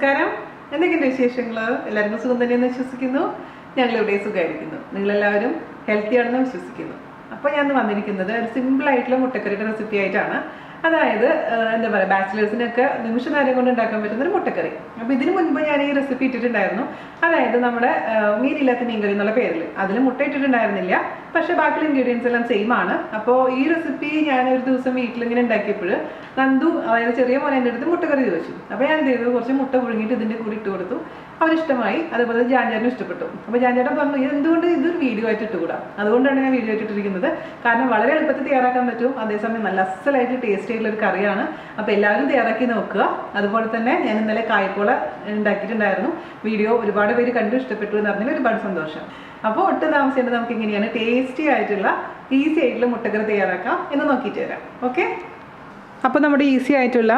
നമസ്കാരം. എന്തൊക്കെയുണ്ട് വിശേഷങ്ങൾ? എല്ലാവർക്കും സുഖം തന്നെയെന്ന് വിശ്വസിക്കുന്നു. ഞങ്ങളിവിടെ സുഖമായിരിക്കുന്നു. നിങ്ങളെല്ലാവരും ഹെൽത്തി ആണെന്ന് വിശ്വസിക്കുന്നു. അപ്പോൾ ഞാൻ വന്നിരിക്കുന്നത് ഒരു സിമ്പിൾ ആയിട്ടുള്ള മുട്ടക്കറിയുടെ റെസിപ്പി ആയിട്ടാണ്. അതായത് എന്താ പറയുക, ബാച്ചിലേഴ്സിനൊക്കെ നിമിഷ നേരം കൊണ്ട് ഉണ്ടാക്കാൻ പറ്റുന്ന ഒരു മുട്ടക്കറി. അപ്പോൾ ഇതിന് മുൻപ് ഞാൻ ഈ റെസിപ്പി ഇട്ടിട്ടുണ്ടായിരുന്നു. അതായത് നമ്മുടെ മീനില്ലാത്ത മീൻകറി എന്നുള്ള പേരിൽ അതിൽ മുട്ട ഇട്ടിട്ടുണ്ടായിരുന്നില്ല. പക്ഷേ ബാക്കിയുള്ള ഇൻഗ്രീഡിയൻസ് എല്ലാം സെയിം ആണ്. അപ്പോൾ ഈ റെസിപ്പി ഞാൻ ഒരു ദിവസം വീട്ടിലിങ്ങനെ ഉണ്ടാക്കിയപ്പോൾ നന്ദു, അതായത് ചെറിയ മോനെ എൻ്റെ അടുത്ത് മുട്ടക്കറി ചോദിച്ചു. അപ്പോൾ ഞാൻ എന്ത് ചെയ്തു, കുറച്ച് മുട്ട പുഴുങ്ങിയിട്ട് ഇതിൻ്റെ കൂടി ഇട്ട് കൊടുത്തു. അവരിഷ്ടമായി. അതുപോലെ ജാൻചാനും ഇഷ്ടപ്പെട്ടു. അപ്പോൾ ജാൻചാട്ടൻ പറഞ്ഞു, എന്തുകൊണ്ട് ഇതൊരു വീഡിയോ ആയിട്ട് ഇട്ടുകൂടാ? അതുകൊണ്ടാണ് ഞാൻ വീഡിയോ ആയിട്ട് ഇട്ടിരിക്കുന്നത്. കാരണം വളരെ എളുപ്പത്തിൽ തയ്യാറാക്കാൻ പറ്റും, അതേസമയം നല്ല അസലായിട്ട് ടേസ്റ്റ് ആയിട്ടുള്ള ഒരു കറിയാണ്. അപ്പോൾ എല്ലാവരും തയ്യാറാക്കി നോക്കുക. അതുപോലെ തന്നെ ഞാൻ ഇന്നലെ കായ്പോള ഉണ്ടാക്കിയിട്ടുണ്ടായിരുന്നു. വീഡിയോ ഒരുപാട് പേര് കണ്ടു ഇഷ്ടപ്പെട്ടു എന്ന് പറഞ്ഞാൽ ഒരുപാട് സന്തോഷം. അപ്പോൾ ഒട്ടും താമസിക്കേണ്ടത് നമുക്ക് ഇങ്ങനെയാണ് ടേസ്റ്റി ആയിട്ടുള്ള ഈസി ആയിട്ടുള്ള മുട്ടക്കറി തയ്യാറാക്കാം എന്ന് നോക്കിയിട്ട് വരാം. ഓക്കെ, അപ്പോൾ നമ്മുടെ ഈസി ആയിട്ടുള്ള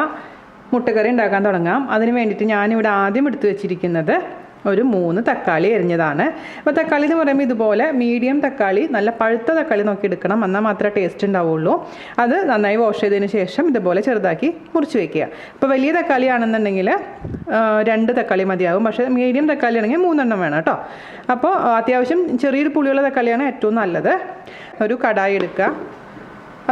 മുട്ടക്കറി ഉണ്ടാക്കാൻ തുടങ്ങാം. അതിന് വേണ്ടിയിട്ട് ഞാനിവിടെ ആദ്യം എടുത്തു വെച്ചിരിക്കുന്നത് ഒരു 3 തക്കാളി എരിഞ്ഞതാണ്. അപ്പോൾ തക്കാളി എന്ന് പറയുമ്പോൾ ഇതുപോലെ മീഡിയം തക്കാളി, നല്ല പഴുത്ത തക്കാളി നോക്കി എടുക്കണം, എന്നാൽ മാത്രമേ ടേസ്റ്റ് ഉണ്ടാവുള്ളൂ. അത് നന്നായി വാഷ് ചെയ്തതിന് ശേഷം ഇതുപോലെ ചെറുതാക്കി മുറിച്ച് വയ്ക്കുക. അപ്പോൾ വലിയ തക്കാളി ആണെന്നുണ്ടെങ്കിൽ 2 തക്കാളി മതിയാകും. പക്ഷേ മീഡിയം തക്കാളി ആണെങ്കിൽ 3 എണ്ണം വേണം കേട്ടോ. അപ്പോൾ അത്യാവശ്യം ചെറിയൊരു പുളിയുള്ള തക്കാളിയാണ് ഏറ്റവും നല്ലത്. ഒരു കടായി എടുക്കുക.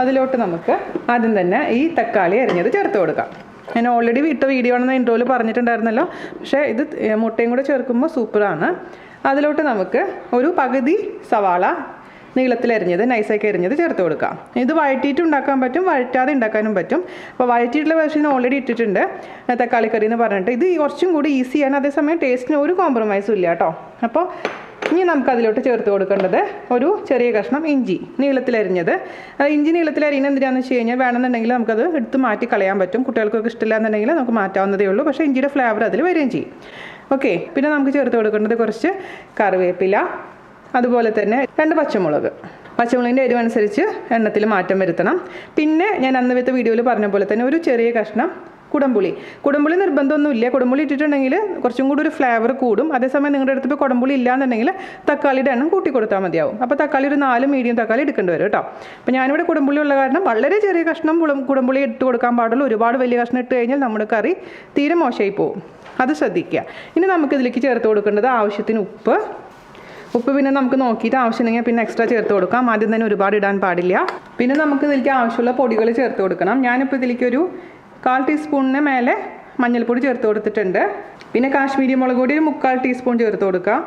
അതിലോട്ട് നമുക്ക് ആദ്യം തന്നെ ഈ തക്കാളി അരിഞ്ഞത് ചേർത്ത് കൊടുക്കാം. ഞാൻ ഓൾറെഡി ഇട്ട വീഡിയോ ആണെന്ന് ഇൻട്രോയിൽ പറഞ്ഞിട്ടുണ്ടായിരുന്നല്ലോ. പക്ഷേ ഇത് മുട്ടയും കൂടെ ചേർക്കുമ്പോൾ സൂപ്പറാണ്. അതിലോട്ട് നമുക്ക് ഒരു പകുതി സവാള നീളത്തിലരിഞ്ഞത്, നൈസാക്കി അരിഞ്ഞത് ചേർത്ത് കൊടുക്കാം. ഇത് വഴറ്റിയിട്ട് ഉണ്ടാക്കാൻ പറ്റും, വഴറ്റാതെ ഉണ്ടാക്കാനും പറ്റും. അപ്പോൾ വഴറ്റിയിട്ടുള്ള വേർഷൻ ഓൾറെഡി ഇട്ടിട്ടുണ്ട്, തക്കാളിക്കറി എന്ന് പറഞ്ഞിട്ട്. ഇത് കുറച്ചും കൂടി ഈസിയാണ്, അതേസമയം ടേസ്റ്റിന് ഒരു കോംപ്രമൈസും ഇല്ല കേട്ടോ. അപ്പോൾ ഇനി നമുക്കതിലോട്ട് ചേർത്ത് കൊടുക്കേണ്ടത് ഒരു ചെറിയ കഷ്ണം ഇഞ്ചി നീളത്തിലരിഞ്ഞത്. ഇഞ്ചി നീളത്തിലരിയുന്നത് എന്തിനാണെന്ന് വെച്ച് കഴിഞ്ഞാൽ, വേണമെന്നുണ്ടെങ്കിൽ നമുക്കത് എടുത്ത് മാറ്റി കളയാൻ പറ്റും. കുട്ടികൾക്കൊക്കെ ഇഷ്ടമില്ല എന്നുണ്ടെങ്കിൽ നമുക്ക് മാറ്റാവുന്നതേ ഉള്ളൂ. പക്ഷേ ഇഞ്ചിയുടെ ഫ്ലേവർ അതിൽ വരികയും ചെയ്യും. ഓക്കെ, പിന്നെ നമുക്ക് ചേർത്ത് കൊടുക്കേണ്ടത് കുറച്ച് കറിവേപ്പില, അതുപോലെ തന്നെ 2 പച്ചമുളക്. പച്ചമുളകിൻ്റെ എരിവനുസരിച്ച് എണ്ണത്തിൽ മാറ്റം വരുത്തണം. പിന്നെ ഞാൻ അന്ന് വെച്ച വീഡിയോയിൽ പറഞ്ഞ പോലെ തന്നെ ഒരു ചെറിയ കഷ്ണം കുടംപുളി നിർബന്ധമൊന്നുമില്ല. കുടംപുളി ഇട്ടിട്ടുണ്ടെങ്കിൽ കുറച്ചും കൂടി ഒരു ഫ്ലേവർ കൂടും. അതേസമയം നിങ്ങളുടെ അടുത്ത് ഇപ്പോൾ കുടംപുളി ഇല്ലാന്നുണ്ടെങ്കിൽ തക്കാളിയുടെ എണ്ണം കൂട്ടി കൊടുത്താൽ മതിയാവും. അപ്പോൾ തക്കാളി ഒരു 4 മീഡിയം തക്കാളി എടുക്കേണ്ടി വരും കേട്ടോ. അപ്പോൾ ഞാനിവിടെ കുടംപുളി ഉള്ള കാരണം വളരെ ചെറിയ കഷ്ണം കുടംപുളി ഇട്ട് കൊടുക്കാൻ പാടുള്ളൂ. ഒരുപാട് വലിയ കഷ്ണം ഇട്ട് കഴിഞ്ഞാൽ നമ്മുടെ കറി തീരെ മോശമായി പോകും. അത് ശ്രദ്ധിക്കുക. ഇനി നമുക്കിതിലേക്ക് ചേർത്ത് കൊടുക്കേണ്ടത് ആവശ്യത്തിന് ഉപ്പ് പിന്നെ നമുക്ക് നോക്കിയിട്ട് ആവശ്യമുണ്ടെങ്കിൽ പിന്നെ എക്സ്ട്രാ ചേർത്ത് കൊടുക്കാം. ആദ്യം തന്നെ ഒരുപാട് ഇടാൻ പാടില്ല. പിന്നെ നമുക്ക് ഇതിലേക്ക് ആവശ്യമുള്ള പൊടികൾ ചേർത്ത് കൊടുക്കണം. ഞാനിപ്പോൾ ഇതിലേക്ക് ഒരു 1/4 ടീസ്പൂണിന് മേലെ മഞ്ഞൾപ്പൊടി ചേർത്ത് കൊടുത്തിട്ടുണ്ട്. പിന്നെ കാശ്മീരി മുളക് പൊടി ഒരു 3/4 ടീസ്പൂൺ ചേർത്ത് കൊടുക്കുക.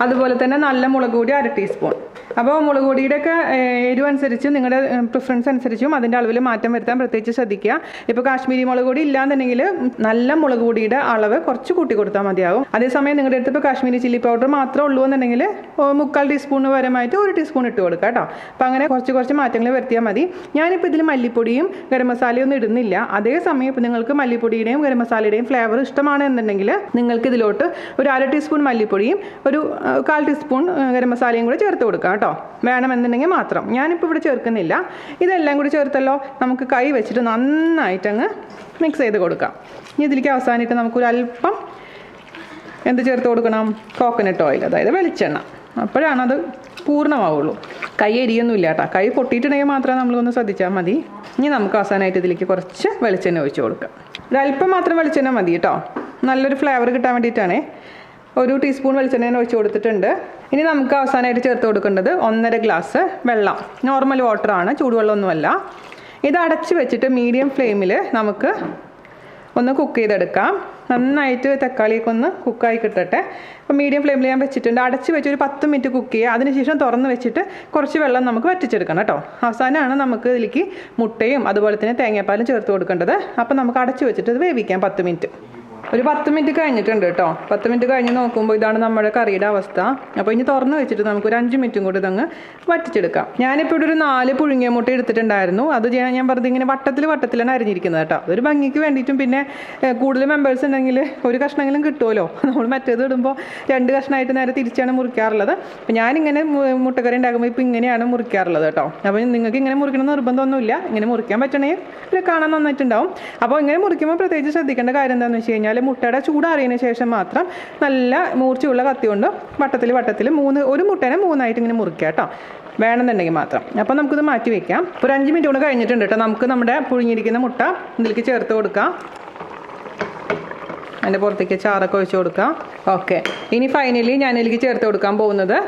അതുപോലെ തന്നെ നല്ല മുളക് പൊടി 1/2 ടീസ്പൂൺ. അപ്പോൾ മുളക് പൊടിയുടെയൊക്കെ എരിവനുസരിച്ച് നിങ്ങളുടെ പ്രിഫറൻസ് അനുസരിച്ചും അതിൻ്റെ അളവിൽ മാറ്റം വരുത്താൻ പ്രത്യേകിച്ച് ശ്രദ്ധിക്കുക. ഇപ്പോൾ കാശ്മീരി മുളക് പൊടി ഇല്ലാന്നുണ്ടെങ്കിൽ നല്ല മുളക് പൊടിയുടെ അളവ് കുറച്ച് കൂട്ടി കൊടുത്താൽ മതിയാവും. അതേസമയം നിങ്ങളുടെ അടുത്ത് ഇപ്പോൾ കാശ്മീരി ചില്ലി പൗഡർ മാത്രമേ ഉള്ളൂ എന്നുണ്ടെങ്കിൽ 3/4 ടീസ്പൂണ് പരമായിട്ട് 1 ടീസ്പൂൺ ഇട്ട് കൊടുക്കുക കേട്ടോ. അപ്പോൾ അങ്ങനെ കുറച്ച് മാറ്റങ്ങൾ വരുത്തിയാൽ മതി. ഞാനിപ്പോൾ ഇതിൽ മല്ലിപ്പൊടിയും ഗരം മസാലയും ഒന്നും ഇടുന്നില്ല. അതേസമയം ഇപ്പോൾ നിങ്ങൾക്ക് മല്ലിപ്പൊടിയുടെയും ഗരം മസാലയുടെയും ഫ്ലേവർ ഇഷ്ടമാണ് എന്നുണ്ടെങ്കിൽ നിങ്ങൾക്ക് ഇതിലോട്ട് ഒരു 1/2 ടീസ്പൂൺ മല്ലിപ്പൊടിയും ഒരു 1/4 ടീസ്പൂൺ ഗരം മസാലയും കൂടെ ചേർത്ത് കൊടുക്കാം കേട്ടോ, വേണമെന്നുണ്ടെങ്കിൽ മാത്രം. ഞാനിപ്പോൾ ഇവിടെ ചേർക്കുന്നില്ല. ഇതെല്ലാം കൂടി ചേർത്തല്ലോ, നമുക്ക് കൈ വെച്ചിട്ട് നന്നായിട്ടങ്ങ് മിക്സ് ചെയ്ത് കൊടുക്കാം. ഇനി ഇതിലേക്ക് അവസാനമായിട്ട് നമുക്കൊരു അല്പം എന്ത് ചേർത്ത് കൊടുക്കണം? കോക്കനട്ട് ഓയിൽ, അതായത് വെളിച്ചെണ്ണ. അപ്പോഴാണത് പൂർണ്ണമാവുള്ളൂ. കൈ എരിയൊന്നുമില്ല കേട്ടോ. കൈ പൊട്ടിയിട്ടുണ്ടെങ്കിൽ മാത്രമേ നമ്മളൊന്ന് ശ്രദ്ധിച്ചാൽ മതി. ഇനി നമുക്ക് അവസാനമായിട്ട് ഇതിലേക്ക് കുറച്ച് വെളിച്ചെണ്ണ ഒഴിച്ച് കൊടുക്കാം. ഒരല്പം മാത്രം വെളിച്ചെണ്ണ മതി കേട്ടോ, നല്ലൊരു ഫ്ലേവർ കിട്ടാൻ വേണ്ടിയിട്ടാണ്. 1 ടീസ്പൂൺ വെളിച്ചെണ്ണ ഒഴിച്ച് കൊടുത്തിട്ടുണ്ട്. ഇനി നമുക്ക് അവസാനമായിട്ട് ചേർത്ത് കൊടുക്കേണ്ടത് 1.5 ഗ്ലാസ് വെള്ളം. നോർമൽ വാട്ടറാണ്, ചൂടുവെള്ളമൊന്നുമല്ല. ഇത് അടച്ച് വെച്ചിട്ട് മീഡിയം ഫ്ലെയിമിൽ നമുക്ക് ഒന്ന് കുക്ക് ചെയ്തെടുക്കാം. നന്നായിട്ട് തക്കാളിയൊക്കെ ഒന്ന് കുക്കായി കിട്ടട്ടെ. അപ്പോൾ മീഡിയം ഫ്ലെയിമിൽ ഞാൻ വെച്ചിട്ടുണ്ട്. അടച്ച് വെച്ച് ഒരു 10 മിനിറ്റ് കുക്ക് ചെയ്യുക. അതിനുശേഷം തുറന്ന് വെച്ചിട്ട് കുറച്ച് വെള്ളം നമുക്ക് വറ്റിച്ചെടുക്കണം കേട്ടോ. അവസാനമാണ് നമുക്ക് ഇതിലേക്ക് മുട്ടയും അതുപോലെ തന്നെ തേങ്ങാപ്പാലും ചേർത്ത് കൊടുക്കേണ്ടത്. അപ്പോൾ നമുക്ക് അടച്ച് വെച്ചിട്ട് ഇത് വേവിക്കാം 10 മിനിറ്റ്. ഒരു 10 മിനിറ്റ് കഴിഞ്ഞിട്ടുണ്ട് കേട്ടോ. 10 മിനിറ്റ് കഴിഞ്ഞ് നോക്കുമ്പോൾ ഇതാണ് നമ്മുടെ കറിയുടെ അവസ്ഥ. അപ്പോൾ ഇനി തുറന്ന് വെച്ചിട്ട് നമുക്കൊരു 5 മിനിറ്റും കൂടി ഇതങ്ങ് വറ്റിച്ചെടുക്കാം. ഞാനിപ്പോൾ ഇവിടെ ഒരു 4 പുഴുങ്ങിയ മുട്ട എടുത്തിട്ടുണ്ടായിരുന്നു. അത് ഞാൻ വെറുതെ ഇങ്ങനെ വട്ടത്തിലാണ് അരിഞ്ഞിരിക്കുന്നത് കേട്ടോ. അതൊരു ഭംഗിക്ക് വേണ്ടിയിട്ടും പിന്നെ കൂടുതൽ മെമ്പേഴ്സ് ഉണ്ടെങ്കിൽ ഒരു കഷ്ണമെങ്കിലും കിട്ടുമല്ലോ. നമ്മൾ മറ്റേത് ഇടുമ്പോൾ 2 കഷ്ണമായിട്ട് നേരെ തിരിച്ചാണ് മുറിക്കാറുള്ളത്. അപ്പോൾ ഞാനിങ്ങനെ മുട്ടക്കറി ഉണ്ടാക്കുമ്പോൾ ഇപ്പോൾ ഇങ്ങനെയാണ് മുറിക്കാറുള്ളത് കേട്ടോ. അപ്പോൾ നിങ്ങൾക്ക് ഇങ്ങനെ മുറിക്കണം നിർബന്ധമൊന്നുമില്ല. ഇങ്ങനെ മുറിക്കാൻ പറ്റണമെങ്കിൽ ഇത് കാണാൻ നന്നായിട്ടുണ്ടാവും. അപ്പോൾ ഇങ്ങനെ മുറിക്കുമ്പോൾ പ്രത്യേകിച്ച് ശ്രദ്ധിക്കേണ്ട കാര്യം എന്താണെന്ന് വെച്ച് കഴിഞ്ഞാൽ, മുട്ടയുടെ ചൂടാറിയതിന് ശേഷം മാത്രം നല്ല മൂർച്ചയുള്ള കത്തി കൊണ്ട് വട്ടത്തിൽ ഒരു മുട്ടേനെ 3ആയിട്ട് ഇങ്ങനെ മുറിക്കുക കേട്ടോ, വേണമെന്നുണ്ടെങ്കിൽ മാത്രം. അപ്പോൾ നമുക്കിത് മാറ്റി വയ്ക്കാം. ഒരു 5 മിനിറ്റ് കൊണ്ട് കഴിഞ്ഞിട്ടുണ്ട് കേട്ടോ. നമുക്ക് നമ്മുടെ പുഴുങ്ങിയിരിക്കുന്ന മുട്ട ഇതിലേക്ക് ചേർത്ത് കൊടുക്കാം. അതിൻ്റെ പുറത്തേക്ക് ചാറൊക്കെ ഒഴിച്ച് കൊടുക്കാം. ഓക്കെ, ഇനി ഫൈനലി ഞാനിതിലേക്ക് ചേർത്ത് കൊടുക്കാൻ പോകുന്നത്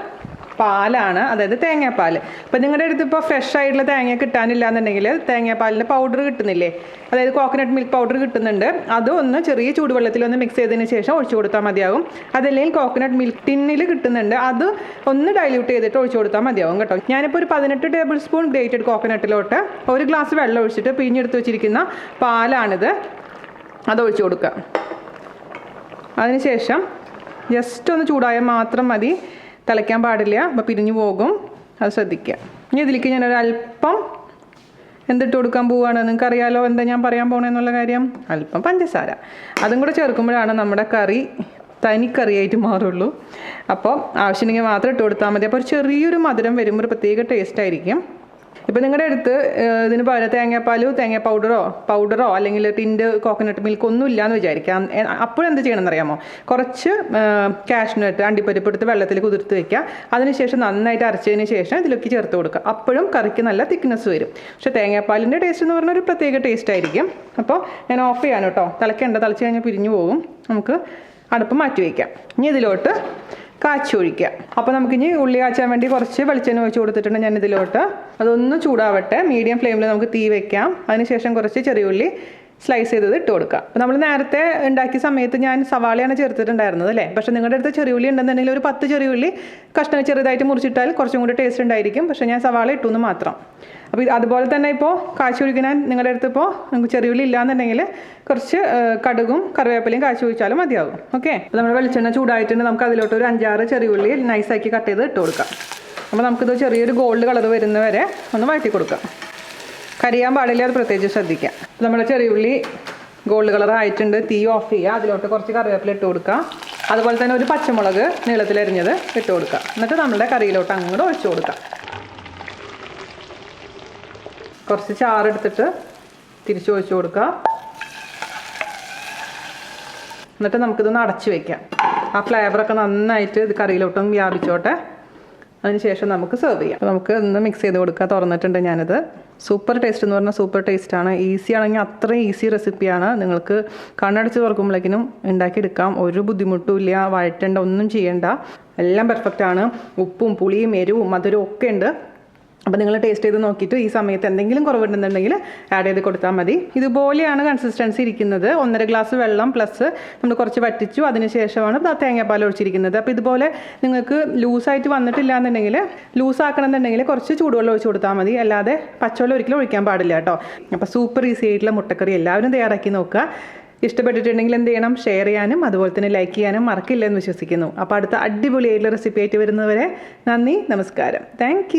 പാലാണ്, അതായത് തേങ്ങാപ്പാൽ. ഇപ്പം നിങ്ങളുടെ അടുത്ത് ഇപ്പോൾ ഫ്രഷ് ആയിട്ടുള്ള തേങ്ങ കിട്ടാനില്ല എന്നുണ്ടെങ്കിൽ തേങ്ങാപ്പാലിൻ്റെ പൗഡർ കിട്ടുന്നില്ലേ, അതായത് കോക്കനട്ട് മിൽക്ക് പൗഡർ കിട്ടുന്നുണ്ട്. അത് ഒന്ന് ചെറിയ ചൂടുവെള്ളത്തിലൊന്ന് മിക്സ് ചെയ്തതിന് ശേഷം ഒഴിച്ചു കൊടുത്താൽ മതിയാകും. അതല്ലെങ്കിൽ കോക്കനട്ട് മിൽക്ക് ടിന്നിൽ കിട്ടുന്നുണ്ട്, അത് ഒന്ന് ഡൈല്യൂട്ട് ചെയ്തിട്ട് ഒഴിച്ചു കൊടുത്താൽ മതിയാകും കേട്ടോ. ഞാനിപ്പോൾ ഒരു 18 ടേബിൾ സ്പൂൺ ഗ്രേറ്റഡ് കോക്കനട്ടിലോട്ട് 1 ഗ്ലാസ് വെള്ളം ഒഴിച്ചിട്ട് പിഴിഞ്ഞെടുത്ത് വെച്ചിരിക്കുന്ന പാലാണിത്, അത് ഒഴിച്ചു കൊടുക്കുക. അതിനുശേഷം ജസ്റ്റ് ഒന്ന് ചൂടായാൽ മാത്രം മതി, തിളയ്ക്കാൻ പാടില്ല, അപ്പോൾ പിരിഞ്ഞു പോകും, അത് ശ്രദ്ധിക്കുക. ഇനി ഇതിലേക്ക് ഞാനൊരല്പം എന്തിട്ട് കൊടുക്കാൻ പോവുകയാണ്, നിങ്ങൾക്ക് അറിയാലോ എന്താ ഞാൻ പറയാൻ പോകണമെന്നുള്ള കാര്യം. അല്പം പഞ്ചസാര, അതും കൂടെ ചേർക്കുമ്പോഴാണ് നമ്മുടെ കറി തനിക്കറിയായിട്ട് മാറുള്ളൂ. അപ്പോൾ ആവശ്യമുണ്ടെങ്കിൽ മാത്രം ഇട്ട് കൊടുത്താൽ മതി. അപ്പോൾ ഒരു ചെറിയൊരു മധുരം വരുമ്പോൾ ഒരു പ്രത്യേക ടേസ്റ്റ് ആയിരിക്കും. ഇപ്പോൾ നിങ്ങളുടെ അടുത്ത് ഇതിന് പകരം തേങ്ങ പൗഡറോ അല്ലെങ്കിൽ ടിൻഡ് കോക്കനട്ട് മിൽക്ക് ഒന്നും ഇല്ലയെന്ന് വിചാരിക്കാം. അപ്പോഴെന്ത് ചെയ്യണമെന്നറിയാമോ, കുറച്ച് കാഷ്നട്ട് അണ്ടിപ്പരിപ്പ് എടുത്ത് വെള്ളത്തിൽ കുതിർത്ത് വയ്ക്കുക. അതിനുശേഷം നന്നായിട്ട് അരച്ചതിന് ശേഷം ഇതിലേക്ക് ചേർത്ത് കൊടുക്കുക. അപ്പോഴും കറിക്ക് നല്ല തിക്നെസ് വരും. പക്ഷേ തേങ്ങാപ്പാലിൻ്റെ ടേസ്റ്റ് എന്ന് പറഞ്ഞാൽ ഒരു പ്രത്യേക ടേസ്റ്റ് ആയിരിക്കും. അപ്പോൾ ഞാൻ ഓഫ് ചെയ്യാൻ കേട്ടോ, തിളച്ച് കഴിഞ്ഞാൽ പിരിഞ്ഞു പോകും. നമുക്ക് അടുപ്പ് മാറ്റി വയ്ക്കാം. ഇനി ഇതിലോട്ട് കാച്ചി ഒഴിക്കുക. അപ്പോൾ നമുക്കിനി ഉള്ളി കാച്ചാൻ വേണ്ടി കുറച്ച് വെളിച്ചെണ്ണ ഒഴിച്ച് കൊടുത്തിട്ടുണ്ട് ഞാൻ ഇതിലോട്ട്. അതൊന്ന് ചൂടാവട്ടെ, മീഡിയം ഫ്ലെയിമിൽ നമുക്ക് തീ വയ്ക്കാം. അതിനുശേഷം കുറച്ച് ചെറിയ ഉള്ളി സ്ലൈസ് ചെയ്തത് ഇട്ട് കൊടുക്കുക. അപ്പോൾ നമ്മൾ നേരത്തെ ഉണ്ടാക്കിയ സമയത്ത് ഞാൻ സവാളയാണ് ചേർത്തിട്ടുണ്ടായിരുന്നത് അല്ലേ. പക്ഷേ നിങ്ങളുടെ അടുത്ത് ചെറിയ ഉള്ളി ഉണ്ടെന്നുണ്ടെങ്കിൽ ഒരു 10 ചെറിയ ഉള്ളി കഷ്ണം ചെറുതായിട്ട് മുറിച്ചിട്ടാൽ കുറച്ചും കൂടി ടേസ്റ്റ് ഉണ്ടായിരിക്കും. പക്ഷേ ഞാൻ സവാള ഇട്ടു എന്ന് മാത്രം. അപ്പോൾ അതുപോലെ തന്നെ ഇപ്പോൾ കാച്ചി ഒഴിക്കാൻ നിങ്ങളുടെ അടുത്ത് ഇപ്പോൾ നമുക്ക് ചെറിയ ഉള്ളി ഇല്ലയെന്നുണ്ടെങ്കിൽ കുറച്ച് കടുകും കറിവേപ്പിലയും കാച്ചി ഒഴിച്ചാലും മതിയാകും. ഓക്കെ, അപ്പോൾ നമ്മുടെ വെളിച്ചെണ്ണ ചൂടായിട്ടുണ്ട്. നമുക്ക് അതിലോട്ട് ഒരു 5-6 ചെറിയ ഉള്ളി നൈസാക്കി കട്ട് ചെയ്ത് ഇട്ട് കൊടുക്കാം. അപ്പോൾ നമുക്കിത് ചെറിയൊരു ഗോൾഡ് കളർ വരുന്നവരെ ഒന്ന് വഴറ്റി കൊടുക്കാം. കരിയാൻ പാടില്ല, അത് പ്രത്യേകിച്ച് ശ്രദ്ധിക്കാം. നമ്മുടെ ചെറിയ ഉള്ളി ഗോൾഡ് കളർ ആയിട്ടുണ്ട്. തീ ഓഫ് ചെയ്യുക. അതിലോട്ട് കുറച്ച് കറിവേപ്പില ഇട്ട് കൊടുക്കുക. അതുപോലെ തന്നെ ഒരു പച്ചമുളക് നീളത്തിലരിഞ്ഞത് ഇട്ട് കൊടുക്കുക. എന്നിട്ട് നമ്മുടെ കറിയിലോട്ട് അങ്ങോട്ട് ഒഴിച്ചു കൊടുക്കുക. കുറച്ച് ചാറെടുത്തിട്ട് തിരിച്ചൊഴിച്ചു കൊടുക്കുക. എന്നിട്ട് നമുക്കിതൊന്ന് അടച്ച് വയ്ക്കാം. ആ ഫ്ലേവറൊക്കെ നന്നായിട്ട് ഇത് കറിയിലോട്ടൊന്ന് വ്യാപിച്ചോട്ടെ. അതിനുശേഷം നമുക്ക് സെർവ് ചെയ്യാം. നമുക്ക് ഒന്ന് മിക്സ് ചെയ്ത് കൊടുക്കുക. തുറന്നിട്ടുണ്ട് ഞാനിത്. സൂപ്പർ ടേസ്റ്റ് എന്ന് പറഞ്ഞാൽ സൂപ്പർ ടേസ്റ്റാണ്. ഈസി ആണെങ്കിൽ അത്രയും ഈസി റെസിപ്പിയാണ്. നിങ്ങൾക്ക് കണ്ണടച്ച് തുറക്കുമ്പോഴേക്കിനും ഉണ്ടാക്കിയെടുക്കാം. ഒരു ബുദ്ധിമുട്ടും ഇല്ല. വഴറ്റേണ്ട, ഒന്നും ചെയ്യേണ്ട, എല്ലാം പെർഫെക്റ്റ് ആണ്. ഉപ്പും പുളിയും എരിവും മധുരവും ഒക്കെ ഉണ്ട്. അപ്പോൾ നിങ്ങൾ ടേസ്റ്റ് ചെയ്ത് നോക്കിയിട്ട് ഈ സമയത്ത് എന്തെങ്കിലും കുറവുണ്ടെന്നുണ്ടെങ്കിൽ ആഡ് ചെയ്ത് കൊടുത്താൽ മതി. ഇതുപോലെയാണ് കൺസിസ്റ്റൻസി ഇരിക്കുന്നത്. 1.5 ഗ്ലാസ് വെള്ളം പ്ലസ് നമ്മൾ കുറച്ച് വറ്റിച്ചു, അതിനുശേഷമാണ് തേങ്ങാപ്പാൽ ഒഴിച്ചിരിക്കുന്നത്. അപ്പോൾ ഇതുപോലെ നിങ്ങൾക്ക് ലൂസായിട്ട് വന്നിട്ടില്ല എന്നുണ്ടെങ്കിൽ, ലൂസാക്കണമെന്നുണ്ടെങ്കിൽ കുറച്ച് ചൂടുവെള്ളം ഒഴിച്ച് കൊടുത്താൽ മതി. അല്ലാതെ പച്ചവെള്ളം ഒരിക്കലും ഒഴിക്കാൻ പാടില്ല കേട്ടോ. അപ്പോൾ സൂപ്പർ ഈസി ആയിട്ടുള്ള മുട്ടക്കറി എല്ലാവരും തയ്യാറാക്കി നോക്കുക. ഇഷ്ടപ്പെട്ടിട്ടുണ്ടെങ്കിൽ എന്ത് ചെയ്യണം, ഷെയർ ചെയ്യാനും അതുപോലെ തന്നെ ലൈക്ക് ചെയ്യാനും മറക്കില്ലെന്ന് വിശ്വസിക്കുന്നു. അപ്പോൾ അടുത്ത അടിപൊളിയായിട്ടുള്ള റെസിപ്പി ആയിട്ട് വരുന്നവരെ നന്ദി, നമസ്കാരം. താങ്ക്